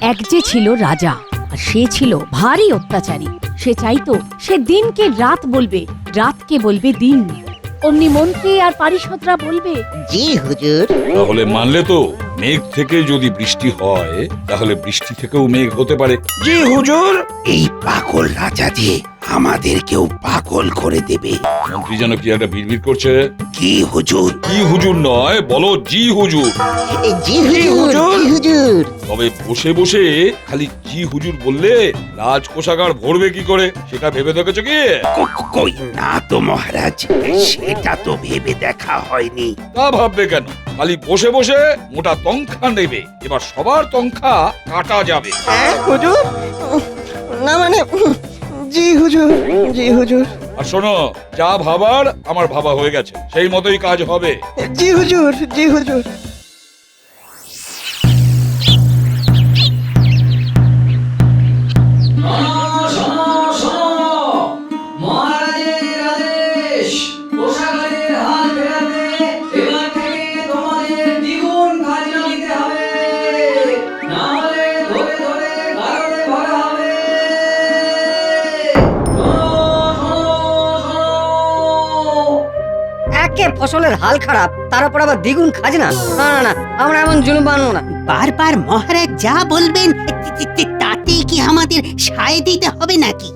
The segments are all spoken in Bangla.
এক যে ছিল রাজা, আর সে ছিল ভারী অত্যাচারী। সে চাইতো সে দিনকে রাত বলবে, রাতকে বলবে দিন। অমনি মন্ত্রী আর পারিষদরা বলবে, জি হুজুর। তাহলে মানলে তো মেঘ থেকে যদি বৃষ্টি হয় তাহলে বৃষ্টি থেকেও মেঘ হতে পারে। জি হুজুর। এই পাগল রাজা যে আমাদেরকেও পাগল করে দেবে। মন্ত্রী যেন কি একটা ভিড় করছে। কি হুজুর? কি হুজুর নয়, বলো জি হুজুর। জি হুজুর, জি হুজুর। তবে বসে বসে খালি জি হুজুর বললে রাজকোষাগার ভরবে কি করে সেটা ভেবে দেখেছো কি? কই না তো মহারাজ, সেটা তো ভেবে দেখা হয়নি। তা ভাববে কেন? খালি বসে বসে মোটা তংখা নেবে, এবার সবার তংখা কাটা যাবে। হ্যাঁ হুজুর। না মানে জি হুজুর, জি হুজুর। আর শোনো, যা ভাবার আমার ভাবা হয়ে গেছে, সেই মতোই কাজ হবে। জি হুজুর, জি হুজুর। মহারাজের আদেশ, কোষাগারের হাল ফেরাতে এবার থেকে তোমাদের দ্বিগুণ খাজনা দিতে হবে, না হলে ধরে ধরে গারদে ভরা হবে। একে ফসলের হাল খারাপ, তার উপর আবার দ্বিগুণ খাজনা। না না না, আমরা এমন জুলুম মানবো না। বারবার মহারাজ যা বলবেন তাতে কি আমাদের সায় দিতে হবে নাকি?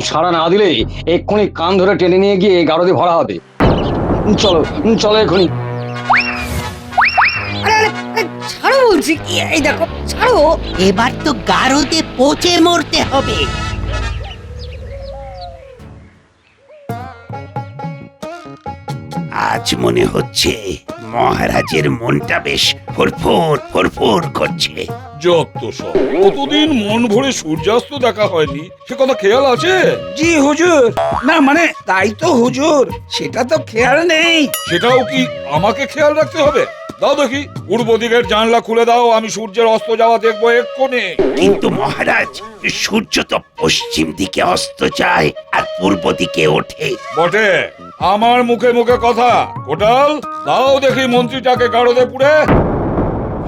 সাড়া না দিলে এক্ষুনি কান ধরে টেনে নিয়ে গিয়ে গারদে ভরা হবে। চলো চলো এক্ষুনি। আরে আরে আরে, ছাড়ো বলছি, এই দেখো ছাড়ো। এবার তো গারদে পচে মরতে হবে। আজ মনে হচ্ছে মহারাজের মনটা বেশ ফুরফুর ফুরফুর করছে। যত সব, কতদিন মন ভরে সূর্যাস্ত দেখা হয়নি, সে কথা খেয়াল আছে? জি হুজুর। না মানে তাই তো হুজুর, সেটা তো খেয়াল নেই। সেটাও কি আমাকে খেয়াল রাখতে হবে? দাও দেখি, পূর্ব দিকের জানলা খুলে দাও, আমি সূর্যের অস্ত যাওয়া দেখবো এক্ষুনি। কিন্তু মহারাজ, সূর্য তো পশ্চিম দিকে অস্ত যায় আর পূর্ব দিকে ওঠে। বটে, আমার মুখে মুখে কথা। কোটাল, দাও দেখি মন্ত্রীটাকে গারদে পুড়ে।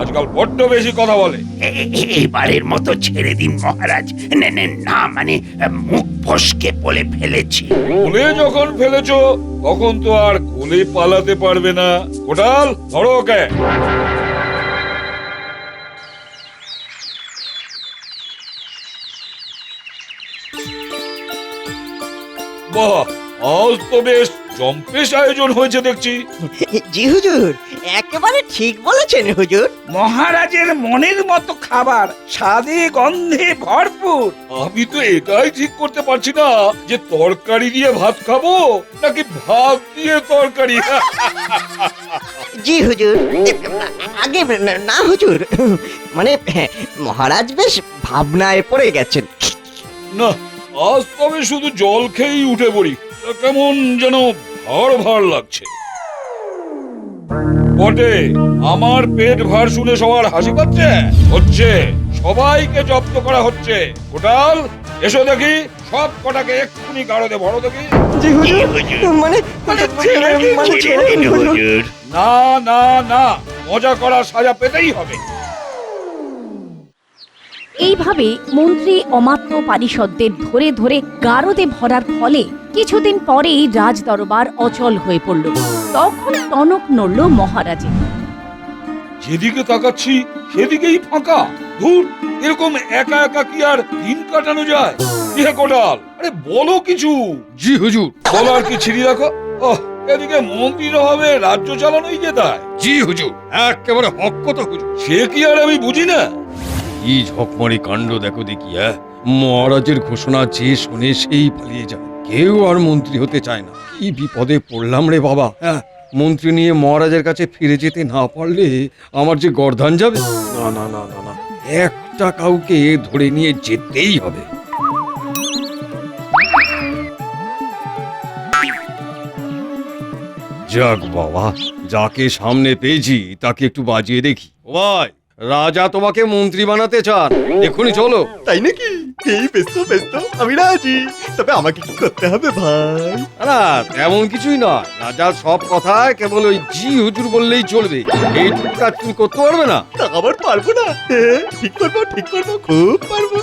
আজকাল বড্ড বেশি কথা বলে। এবারের মতো ছেড়ে দিন মহারাজ। না মানে মুখ ফসকে বলে ফেলেছি। ভুলে যখন ফেলেছো তখন তো আর কোলে পালাতে পারবে না। কোটাল, ধরো ওকে। বাহ, আজ তো বেশ জম্পেশ আয়োজন হয়েছে দেখছি। জি হুজুর, একেবারে ঠিক বলেছেন হুজুর। মহারাজের মনের মতো খাবার, স্বাদে গন্ধে ভরপুর। আমি তো এটাই ঠিক করতে পারছি না যে তরকারি দিয়ে ভাত খাবো নাকি ভাত দিয়ে তরকারি। জি হুজুর। আগে না হুজুর, মানে মহারাজ বেশ ভাবনায় পড়ে গেছেন। না, আজ তবে শুধু জল খেয়েই উঠে পড়ি। তা কেমন যেন ভার ভার লাগছে। বটে, আমার পেট ভার শুনে সবার হাসি পাচ্ছে হচ্ছে, সবাইকে জব্দ করা হচ্ছে। কোটাল, এসো দেখি, সব কটাকে এক্ষুনি গারদে ভরো দেখি। জি হুজুর, মানে ছেড়ে দিন হুজুর। না না না, মজা করার সাজা পেতেই হবে। এইভাবে মন্ত্রী অমাত্য পারিষদদের ধরে ধরে গারদে ভরার ফলে কিছুদিন পরেই রাজ দরবার অচল হয়ে পড়ল। তখন টনক নড়ল মহারাজে। যেদিকে তাকাচ্ছি সেদিকেই ফাঁকা। ধুর, এরকম একা একা কি আর দিন কাটানো যায়? ইহে কোটাল, আরে বলো কিছু। জি হুজুর। বলার কি ছিড়ি রাখো। এদিকে মন্ত্রীর অভাবে রাজ্য চালানোই যেতায়। জি হুজুর, একেবারে হক কথা হুজুর। সে কি আর আমি বুঝি না? কি ঝকমারি কাণ্ড দেখো দেখি। মহারাজের ঘোষণা যে শুনে সেই পালিয়ে যায়, কেউ আর মন্ত্রী হতে চায় না। কি বিপদে পড়লাম রে বাবা। মন্ত্রী নিয়ে মহারাজের কাছে ফিরে যেতে না পারলে আমার যে গর্দান যাবে। না না না না না, একটা কাউকে ধরে নিয়ে যেতেই হবে। যাক বাবা, যাকে সামনে পেয়েছি তাকে একটু বাজিয়ে দেখি। ভাই, রাজা তোমাকে মন্ত্রী বানাতে চান, এক্ষুনি চলো। তাই নাকি? এই বেশ তো আমি রাজি, তবে আমাকে কি করতে হবে ভাই? না তেমন কিছুই নয়, রাজার সব কথায় কেবল ওই জি হুজুর বললেই চলবে। এইটুকু কাজ তুমি করতে পারবে না? তা আবার পারবো না? ঠিক করবো, খুব পারবো।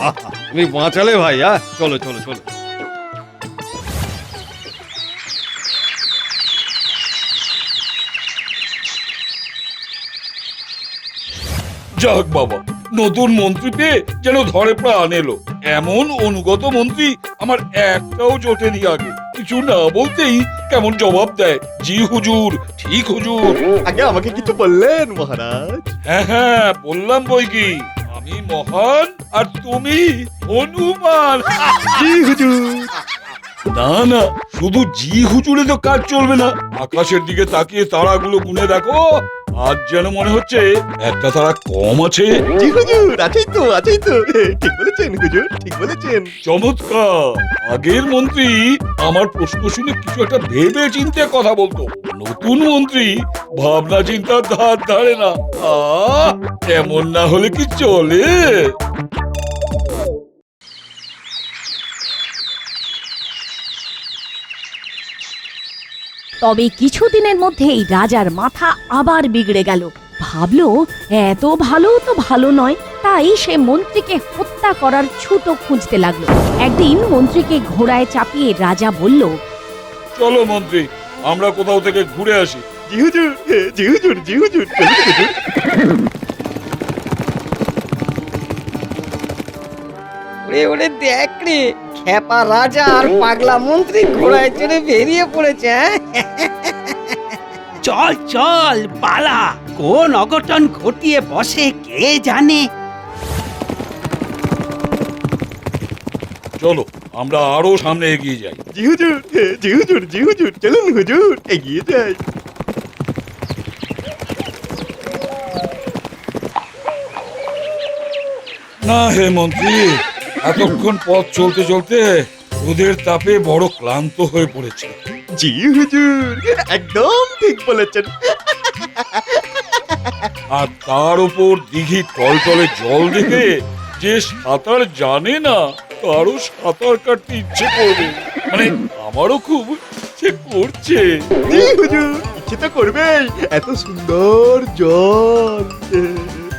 আহা, তুমি বাঁচালে ভাই। চলো চলো চলো। যাক বাবা, নতুন মন্ত্রী পেয়ে যেন ধরে প্রাণ এলো। এমন অনুগত মন্ত্রী আমার একটাও জোটেনি আগে। কিছু না বলতেই কেমন জবাব দেয়, জি হুজুর, ঠিক হুজুর। আগে আমাকে কিছু বললেন মহারাজ? হ্যাঁ বললাম বই কি, আমি মহান আর তুমি হনুমান। জি হুজুর। না শুধু জি হুজুরে তো কাজ চলবে না। আকাশের দিকে তাকিয়ে তারাগুলো গুনে দেখো, আজ যেন মনে হচ্ছে একটা তারা কম আছে। জি হুজুর, আছেই তো। ঠিক বলেছেন হুজুর, ঠিক বলেছেন। চমৎকার। আগের মন্ত্রী আমার প্রশ্ন শুনে কিছু একটা ভেবে চিন্তে কথা বলতো, নতুন মন্ত্রী ভাবনা চিন্তার ধার ধারে না। এমন না হলে কি চলে? তবে কিছুদিনের মধ্যেই রাজার মাথা আবার বিগড়ে গেল। ভাবলো এত ভালো তো ভালো নয়, তাই সে মন্ত্রীকে হত্যা করার ছুতো খুঁজতে লাগলো। একদিন মন্ত্রীকে ঘোড়ায় চাপিয়ে রাজা বলল, চলো মন্ত্রী, আমরা কোথাও থেকে ঘুরে আসি। জি হুজুর, চলুন হুজুর। ওরে দেখ রে, খেপা রাজা আর পাগলা মন্ত্রী ঘোড়ায় চড়ে বেরিয়ে পড়েছে। চল পালা, কোন অঘটন ঘটিয়ে বসে কে জানে। চলো আমরা আরো সামনে এগিয়ে যাই। জি হুজুর, চলুন হুজুর, এগিয়ে যাই। না হে মন্ত্রী, এতক্ষণ পথ চলতে চলতে ওদের তাপে বড় ক্লান্ত হয়ে পড়েছে। জি হুজুর, একদম ঠিক বলেছেন। আর তার উপর দিঘি টলটলে জল দেখে যে সাঁতার জানে না তারও সাঁতার কাটতে ইচ্ছে করবে। মানে আমারও খুব ইচ্ছে করছে। জি হুজুর, ইচ্ছে তো করবেই, এত সুন্দর জল।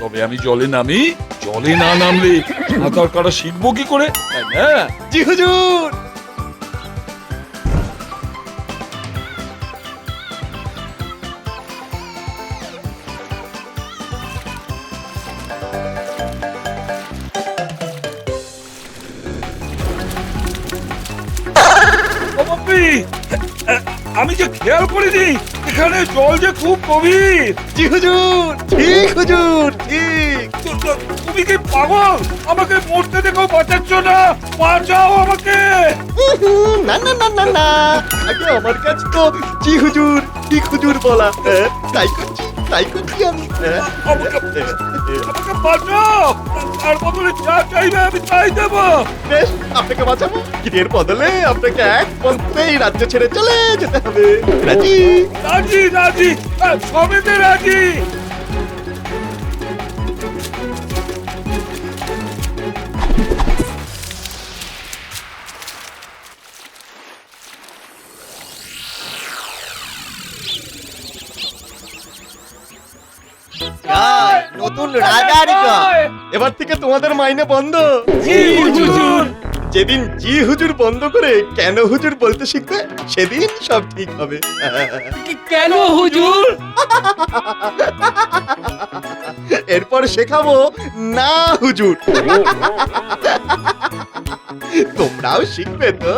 তবে আমি জলে নামি, জলে না নামলে সাঁতার কাটা শিখবো কি করে, তাই না? জি হুজুর। আমি যে খেয়াল করিনি এখানে জল যে খুব গভীর। জি হুজুর, ঠিক হুজুর, ঠিক। তুমি কি পাগল? আমাকে মরতে দেখো, বাঁচাচ্ছ না? বাঁচাও আমাকে। না, আগে আমার কাছে তো জি হুজুর, ঠিক হুজুর বলা। তাই করছি আমি। আমাকে বাঁচাও, তার বদলে যা চাইবে আমি তাই দেবো। বেশ, আপনাকে বাঁচাবো, এর বদলে আপনাকে এক পন্থেই রাজ্য ছেড়ে চলে যেতে হবে। রাজি? রাজি, সবেতে রাজি। নতুন রাজার জয়। এবার থেকে তোমাদের মাইনে বন্ধ। জি হুজুর। যেদিন জি হুজুর বন্ধ করে কেন হুজুর বলতে শিখবে, সেদিন সব ঠিক হবে। কেন হুজুর? এরপর শেখাবো না হুজুর। তোমরাও শিখবে তো?